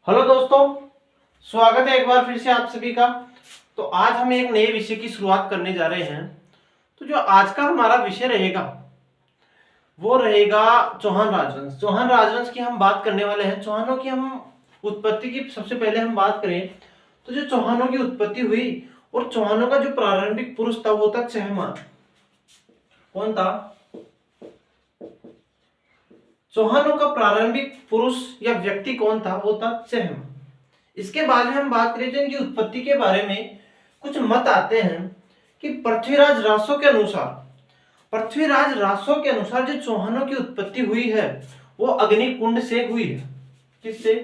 Hello दोस्तों, स्वागत है एक बार फिर से आप सभी का। तो आज हम एक नए विषय की शुरुआत करने जा रहे हैं। तो जो आज का हमारा विषय रहेगा वो रहेगा चौहान राजवंश। चौहान राजवंश की हम बात करने वाले हैं। चौहानों की हम उत्पत्ति की सबसे पहले हम बात करें तो जो चौहानों की उत्पत्ति हुई और चौहानों का जो प्रारंभिक पुरुष था वो था चहमान। कौन था? चौहानों का प्रारंभिक पुरुष या व्यक्ति कौन था? वो था चहमान। इसके बाद में हम बात करें तो इनकी उत्पत्ति के बारे में कुछ मत आते हैं कि पृथ्वीराज रासो के अनुसार जो चौहानों की उत्पत्ति हुई है वो अग्निकुंड से हुई है। किससे?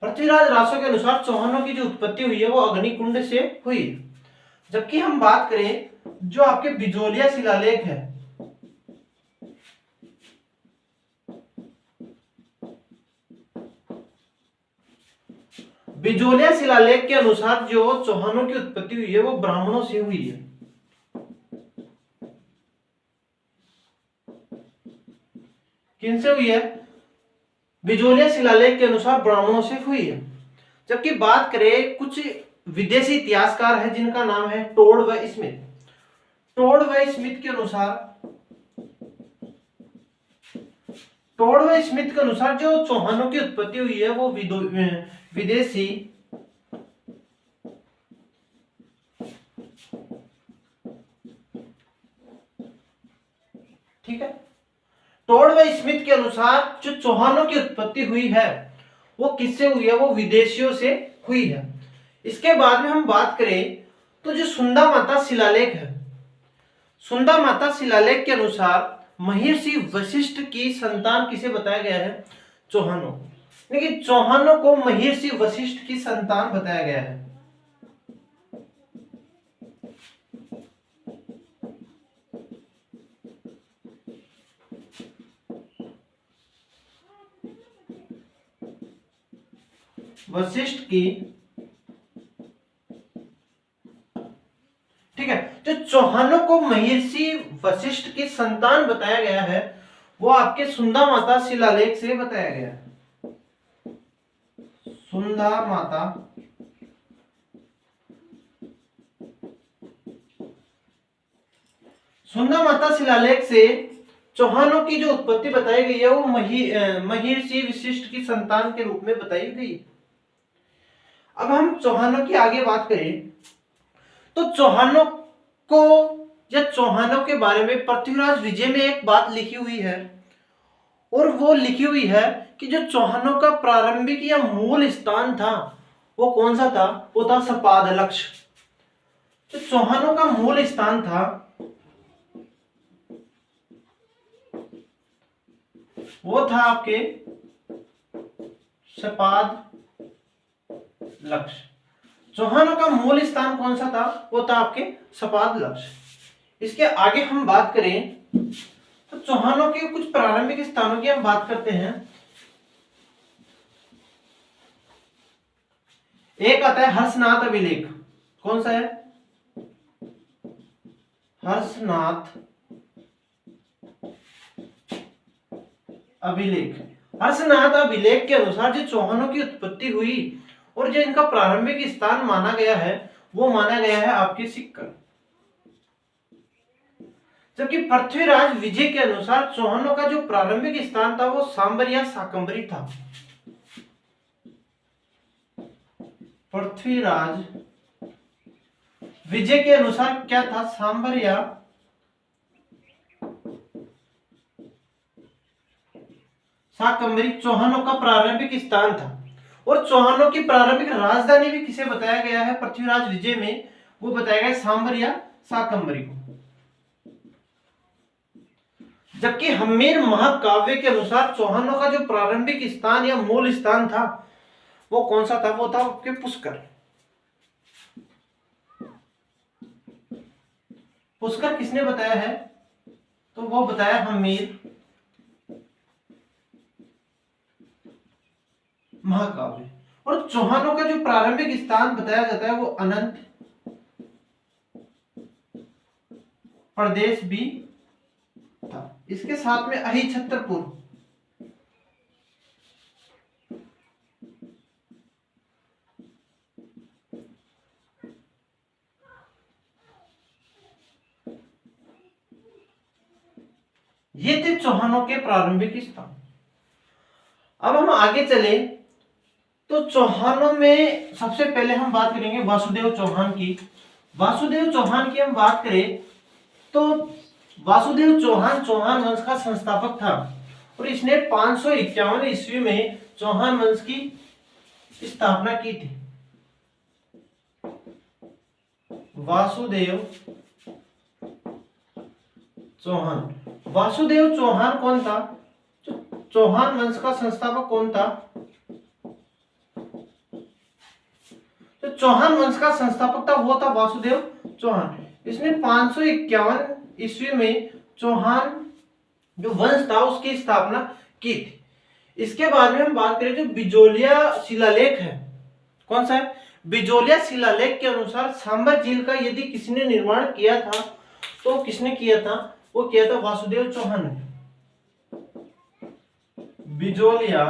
पृथ्वीराज रासो के अनुसार चौहानों की जो उत्पत्ति हुई है वो अग्निकुंड से हुई है। जबकि हम बात करें जो आपके बिजोलिया शिलालेख है, बिजोलिया शिलालेख के अनुसार जो चौहानों की उत्पत्ति हुई है वो ब्राह्मणों से हुई है। किनसे हुई है? बिजोलिया शिलालेख के अनुसार ब्राह्मणों से हुई है। जबकि बात करें कुछ विदेशी इतिहासकार है जिनका नाम है टोड व स्मिथ। टोड व स्मिथ के अनुसार जो चौहानों की उत्पत्ति हुई है वो विदेशी ठीक है। टोड व स्मिथ के अनुसार जो चौहानों की उत्पत्ति हुई है वो किससे हुई है? वो विदेशियों से हुई है। इसके बाद में हम बात करें तो जो सुंदा माता शिलालेख है, सुंदा माता शिलालेख के अनुसार महर्षि वशिष्ठ की संतान किसे बताया गया है? चौहानों। लेकिन चौहानों को महर्षि वशिष्ठ की संतान बताया गया है। वशिष्ठ की, ठीक है। जो चौहानों को महर्षि वशिष्ठ की संतान बताया गया है वो आपके सुंदा माता शिलालेख से बताया गया है। सुंदा माता शिलालेख से चौहानों की जो उत्पत्ति बताई गई है वो महर्षि वशिष्ठ की संतान के रूप में बताई गई। अब हम चौहानों की आगे बात करें तो चौहानों को या चौहानों के बारे में पृथ्वीराज विजय में एक बात लिखी हुई है और वो लिखी हुई है कि जो चौहानों का प्रारंभिक या मूल स्थान था वो कौन सा था? वो था सपाद लक्ष। जो चौहानों का मूल स्थान था वो था आपके सपाद लक्ष। चौहानों का मूल स्थान कौन सा था? वो था आपके सपाद लक्ष। इसके आगे हम बात करें तो चौहानों के कुछ प्रारंभिक स्थानों की हम बात करते हैं। एक आता है हर्षनाथ अभिलेख। कौन सा है? हर्षनाथ अभिलेख। हर्षनाथ अभिलेख के अनुसार जो चौहानों की उत्पत्ति हुई और जो इनका प्रारंभिक स्थान माना गया है वो माना गया है आपके सिक्कर। जबकि पृथ्वीराज विजय के अनुसार चौहानों का जो प्रारंभिक स्थान था वो सांबर या साकंबरी था। पृथ्वीराज विजय के अनुसार क्या था? सांबर या साकंबरी चौहानों का प्रारंभिक स्थान था। और चौहानों की प्रारंभिक राजधानी भी किसे बताया गया है पृथ्वीराज विजय में? वो बताया गया सांबर या साकंबरी को। जबकि हम्मीर महाकाव्य के अनुसार चौहानों का जो प्रारंभिक स्थान या मूल स्थान था वो कौन सा था? वो था आपके पुष्कर। पुष्कर किसने बताया है? तो वो बताया हम्मीर महाकाव्य। और चौहानों का जो प्रारंभिक स्थान बताया जाता है वो अनंत प्रदेश भी था। इसके साथ में अहिछत्रपुर, ये थे चौहानों के प्रारंभिक स्थान। अब हम आगे चले तो चौहानों में सबसे पहले हम बात करेंगे वासुदेव चौहान की। वासुदेव चौहान की हम बात करें तो वासुदेव चौहान चौहान वंश का संस्थापक था और इसने 551 ईस्वी में चौहान वंश की स्थापना की थी। वासुदेव चौहान, वासुदेव चौहान कौन था? चौहान वंश का संस्थापक कौन था? तो चौहान वंश का संस्थापक था वो था वासुदेव चौहान। इसने 551 ईस्वी में चौहान जो वंश था उसकी स्थापना की थी। इसके बाद में हम बात करें जो बिजोलिया शिलालेख है, कौन सा है? बिजोलिया शिलालेख के अनुसार सांबर झील का यदि किसी ने निर्माण किया था तो किसने किया था? वो किया था वासुदेव चौहान ने। बिजोलिया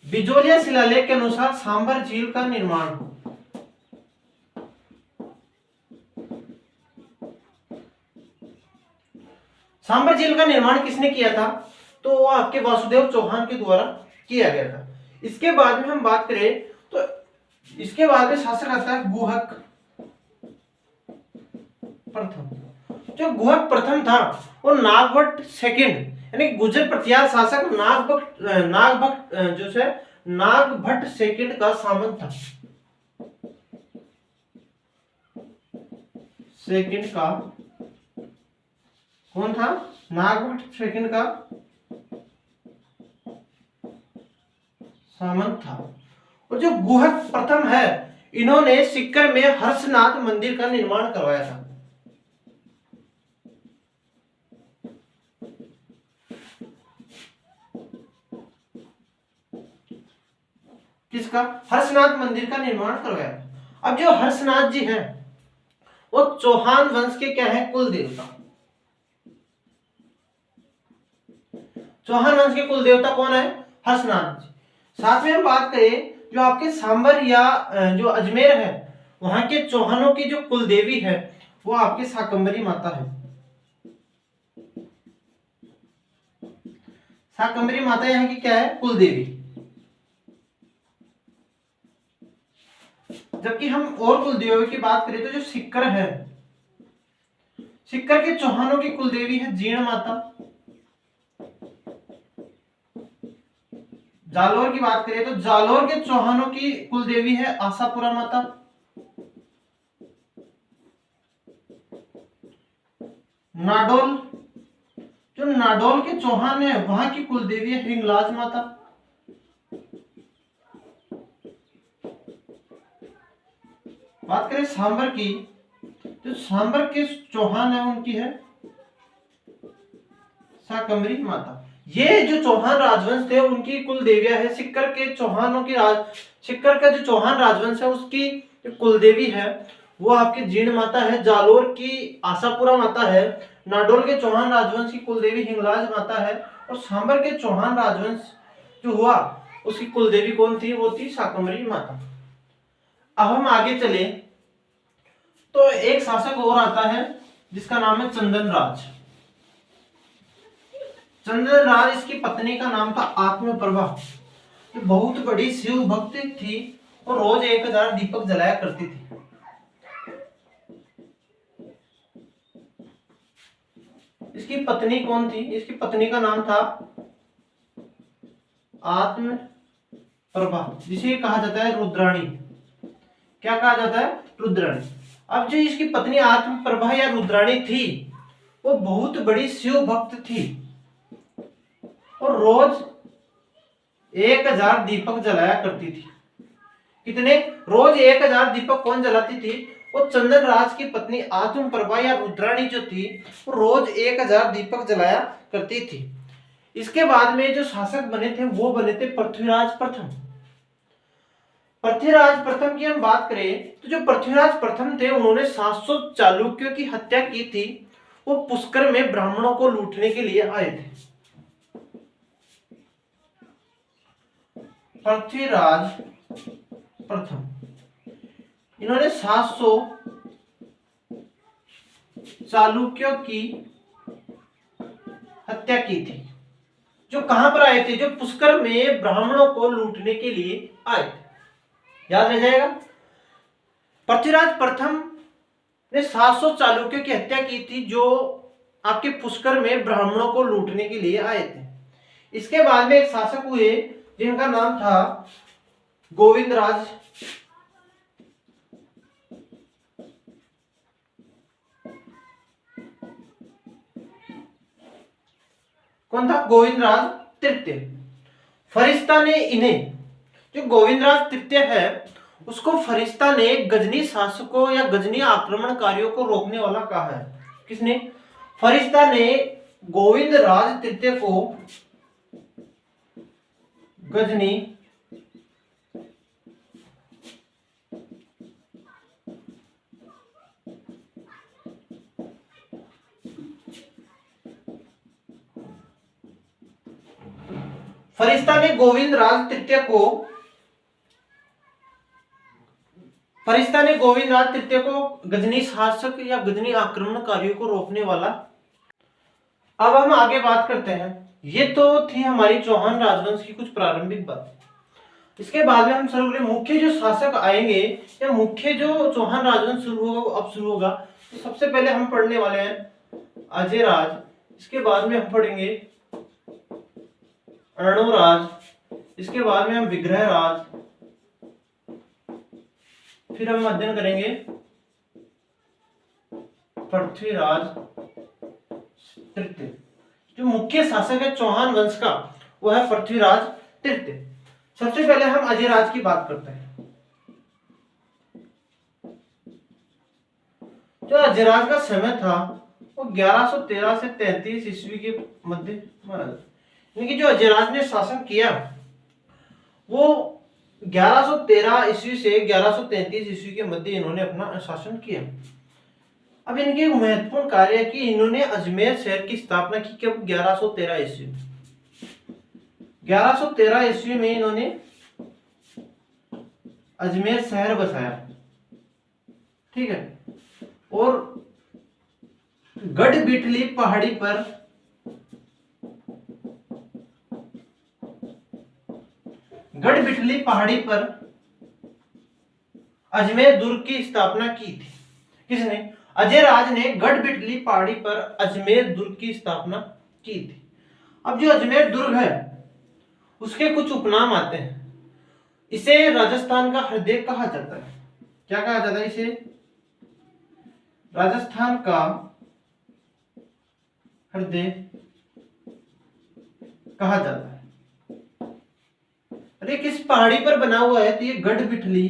बिजोलिया शिलालेख के अनुसार सांबर झील का निर्माण सांबर झील का निर्माण किसने किया था? तो वो आपके वासुदेव चौहान के द्वारा किया गया था। इसके बाद में हम बात करें तो इसके बाद में शासक आता है गुहक प्रथम। जो गुहक प्रथम था वो नागभट्ट सेकंड यानी गुर्जर प्रतिहार शासक नागभट्ट सेकंड का सामंत था। सेकंड का कौन था? नागभट्ट सेकंड का सामंत था। और जो गुहक प्रथम है इन्होंने सिक्कर में हर्षनाथ मंदिर का निर्माण करवाया था। किसका? हर्षनाथ मंदिर का निर्माण करवाया। अब जो हर्षनाथ जी हैं वो चौहान वंश के क्या है? कुल देवता। चौहान वंश के कुल देवता कौन है? हर्षनाथ जी। साथ में हम बात करें जो आपके सांबर या जो अजमेर है वहां के चौहानों की जो कुल देवी है वो आपके शाकंभरी माता है। शाकंभरी माता यहाँ की क्या है? कुल देवी। जबकि हम और कुल देवियों की बात करें तो जो सिक्कर है, सिक्कर के चौहानों की कुल देवी है जीर्ण माता। जालोर की बात करें तो जालोर के चौहानों की कुल देवी है आशापुरा माता। नाडोल, जो नाडोल के चौहान है वहां की कुल देवी है हिंगलाज माता। बात करें सांबर की, जो सांबर के चौहान है उनकी है शाकंभरी माता। ये जो चौहान राजवंश थे उनकी कुल देवियां है सिक्कर के चौहानों की सिक्कर का जो चौहान राजवंश है उसकी कुल देवी है वो आपकी जीर्ण माता है। जालोर की आशापुरा माता है। नाडोल के चौहान राजवंश की कुल देवी हिंगलाज माता है। और सांबर के चौहान राजवंश जो हुआ उसकी कुल देवी कौन थी? वो थी शाकंभरी माता। अब हम आगे चले तो एक शासक और आता है जिसका नाम है चंदन राज। चंदन राज, इसकी पत्नी का नाम था आत्मप्रभा। बहुत बड़ी शिव भक्त थी और रोज 1000 दीपक जलाया करती थी। इसकी पत्नी कौन थी? इसकी पत्नी का नाम था आत्मप्रभा, जिसे कहा जाता है रुद्राणी। क्या कहा जाता है? रुद्राणी। अब जो इसकी पत्नी आत्मप्रभा या रुद्राणी थी वो बहुत बड़ी शिव भक्त थी और रोज 1000 दीपक जलाया करती थी। कितने? रोज 1000 दीपक कौन जलाती थी? वो चंदन राज की पत्नी आत्मप्रभा या रुद्राणी जो थी वो रोज 1000 दीपक जलाया करती थी। इसके बाद में जो शासक बने थे वो बने थे पृथ्वीराज प्रथम। पृथ्वीराज प्रथम की हम बात करें तो जो पृथ्वीराज प्रथम थे उन्होंने 700 चालुक्यों की हत्या की थी। वो पुष्कर में ब्राह्मणों को लूटने के लिए आए थे। पृथ्वीराज प्रथम इन्होंने 700 चालुक्यों की हत्या की थी। जो कहां पर आए थे? जो पुष्कर में ब्राह्मणों को लूटने के लिए आए थे। याद रह जाएगा। पृथ्वीराज प्रथम ने 700 चालुक्यों की हत्या की थी जो आपके पुष्कर में ब्राह्मणों को लूटने के लिए आए थे। इसके बाद में एक शासक हुए जिनका नाम था गोविंदराज। कौन था? गोविंदराज तृतीय। फरिश्ता ने इन्हें, जो गोविंदराज तृतीय है उसको फरिश्ता ने गजनी शासकों या गजनी आक्रमणकारियों को रोकने वाला कहा है। किसने? फरिश्ता ने गोविंदराज तृतीय को गजनी फरिश्ता ने गोविंदराज तृतीय को गजनी शासक या गजनी आक्रमणकारियों को रोकने वाला। अब हम आगे बात करते हैं। ये तो थी हमारी चौहान राजवंश की कुछ प्रारंभिक बात। इसके बाद में हम शुरू करें मुख्य जो शासक आएंगे या मुख्य जो चौहान राजवंश शुरू होगा वो अब शुरू होगा। तो सबसे पहले हम पढ़ने वाले हैं अजयराज। इसके बाद में हम पढ़ेंगे अर्णोराज। इसके बाद में हम विग्रहराज। फिर हम अध्ययन करेंगे पृथ्वीराज तृतीय। जो मुख्य शासक है चौहान वंश का वो है पृथ्वीराज तृतीय। सबसे पहले हम अजयराज की बात करते हैं। जो अजयराज का समय था वो 1113 से 33 ईस्वी के मध्य माना जाता है। यानी कि जो अजयराज ने शासन किया वो 1113 ईस्वी से 1133 ईस्वी के मध्य इन्होंने अपना शासन किया। अब इनके महत्वपूर्ण कार्य है कि इन्होंने अजमेर शहर की स्थापना की। कब? 1113 ईस्वी। 1113 ईस्वी में इन्होंने अजमेर शहर बसाया। ठीक है। और गढ़बिटली पहाड़ी पर अजमेर दुर्ग की स्थापना की थी। किसने? अजयराज ने गढ़बिटली पहाड़ी पर अजमेर दुर्ग की स्थापना की थी। अब जो अजमेर दुर्ग है उसके कुछ उपनाम आते हैं। इसे राजस्थान का हृदय कहा जाता है। क्या कहा जाता है इसे? राजस्थान का हृदय कहा जाता है। अरे किस पहाड़ी पर बना हुआ है? तो ये गढ़बिटली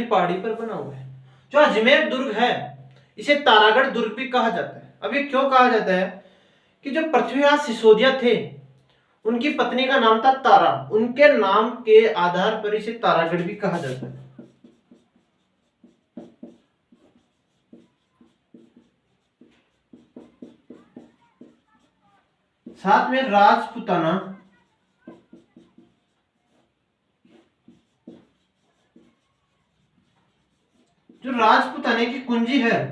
पहाड़ी पर बना हुआ है। जो अजमेर दुर्ग है इसे तारागढ़ दुर्ग भी कहा जाता है। अब ये क्यों कहा जाता है? कि जो पृथ्वीराज सिसोदिया थे उनकी पत्नी का नाम था तारा। उनके नाम के आधार पर इसे तारागढ़ भी कहा जाता है। साथ में राजपुताना जो राजपुताने की कुंजी है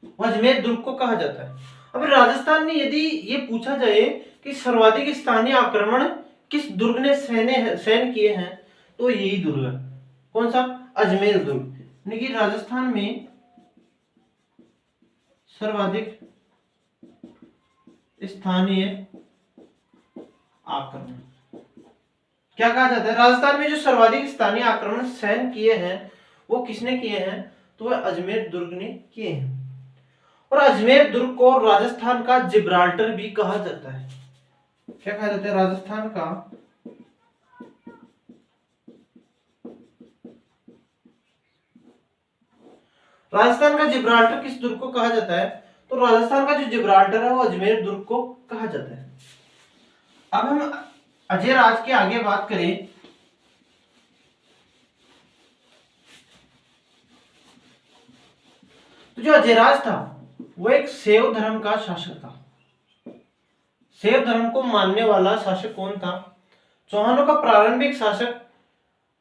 वो अजमेर दुर्ग को कहा जाता है। अब राजस्थान में यदि ये पूछा जाए कि सर्वाधिक स्थानीय आक्रमण किस दुर्ग ने सहन किए हैं तो यही दुर्ग है। कौन सा? अजमेर दुर्ग। यानी कि राजस्थान में सर्वाधिक स्थानीय आक्रमण क्या कहा जाता है? राजस्थान में जो सर्वाधिक स्थानीय आक्रमण सहन किए हैं वो किसने किए हैं? तो वह अजमेर दुर्ग ने किए हैं। और अजमेर दुर्ग को राजस्थान का जिब्राल्टर भी कहा जाता है। क्या कहा जाता है? राजस्थान का जिब्राल्टर किस दुर्ग को कहा जाता है? तो राजस्थान का जो जिब्राल्टर है वो अजमेर दुर्ग को कहा जाता है। अब हम अजयराज के आगे बात करें तो जो अजयराज था वो एक शैव धर्म का शासक था। शैव धर्म को मानने वाला शासक कौन था? चौहानों का प्रारंभिक शासक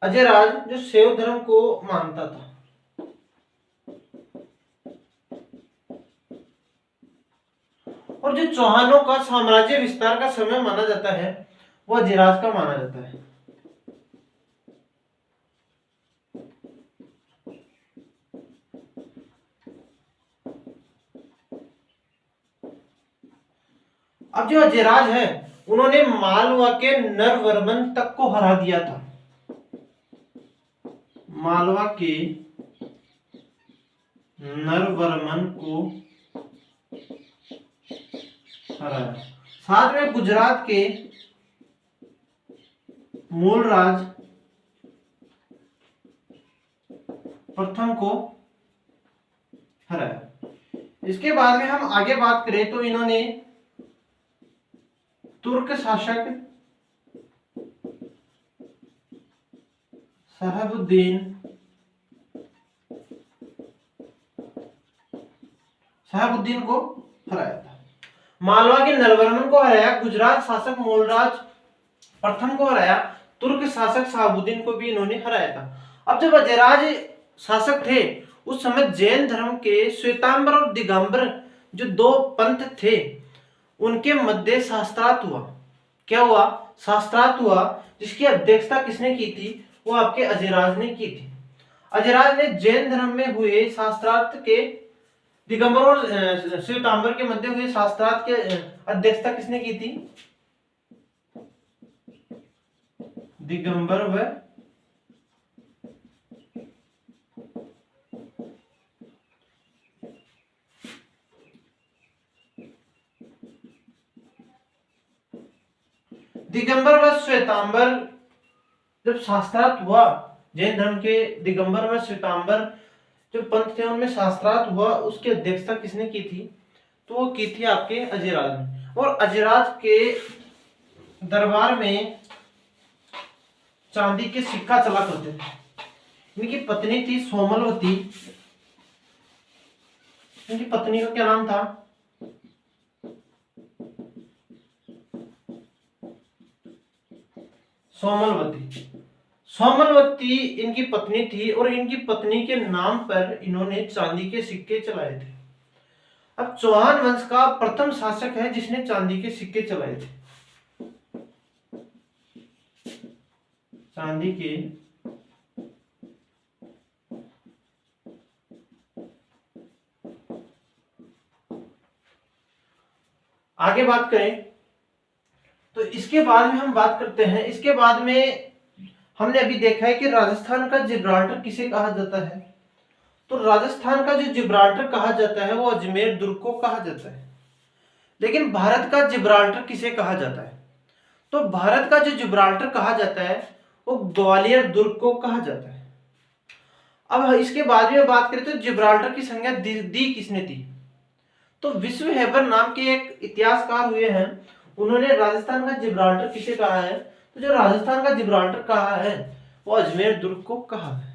अजयराज जो शैव धर्म को मानता था। और जो चौहानों का साम्राज्य विस्तार का समय माना जाता है वो अजयराज का माना जाता है। अब जो अजयराज है उन्होंने मालवा के नरवर्मन तक को हरा दिया था। मालवा के नरवर्मन को हराया। साथ में गुजरात के मूलराज प्रथम को हराया। इसके बाद में हम आगे बात करें तो इन्होंने तुर्क शासक शहाबुद्दीन को हराया था। मालवा के नरवर्मन को हराया, गुजरात शासक मूलराज प्रथम को हराया, तुर्क शासक शहाबुद्दीन को भी इन्होंने हराया था। अब जब अजयराज शासक थे उस समय जैन धर्म के श्वेतांबर और दिगंबर जो दो पंथ थे उनके मध्य शास्त्रार्थ हुआ। क्या हुआ? शास्त्रार्थ हुआ, जिसकी अध्यक्षता किसने की थी? वो आपके अजयराज ने की थी। अजयराज ने जैन धर्म में हुए शास्त्रार्थ के, दिगंबर और श्वेतांबर के मध्य हुए शास्त्रार्थ के अध्यक्षता किसने की थी? दिगंबर व श्वेतांबर जब शास्त्रार्थ हुआ, जैन धर्म के दिगंबर व श्वेतांबर जो पंथ थे उनमें शास्त्रार्थ हुआ, उसकी अध्यक्षता किसने की थी? तो वो की थी आपके अजयराज ने। और अजयराज के दरबार में चांदी के सिक्का चला करते थे। इनकी पत्नी थी सोमलवती। इनकी पत्नी का क्या नाम था? सोमलवती। सोमलवती इनकी पत्नी थी और इनकी पत्नी के नाम पर इन्होंने चांदी के सिक्के चलाए थे। अब चौहान वंश का प्रथम शासक है जिसने चांदी के सिक्के चलाए थे। चांदी के आगे बात करें तो इसके बाद में हम बात करते हैं, इसके बाद में हमने अभी देखा है कि राजस्थान का जिब्राल्टर किसे कहा जाता है? तो राजस्थान का जो जिब्राल्टर कहा जाता है वो अजमेर दुर्ग को कहा जाता है। लेकिन भारत का जिब्राल्टर किसे कहा जाता है? तो भारत का जो जिब्राल्टर कहा जाता है वो ग्वालियर दुर्ग को कहा जाता है। अब इसके बाद में बात करें तो जिब्राल्टर की संज्ञा दी किसने थी? तो विश्व हेबर नाम के एक इतिहासकार हुए हैं, उन्होंने राजस्थान का जिब्राल्टर किसे कहा है? तो जो राजस्थान का जिब्राल्टर कहा है वो अजमेर दुर्ग को कहा है।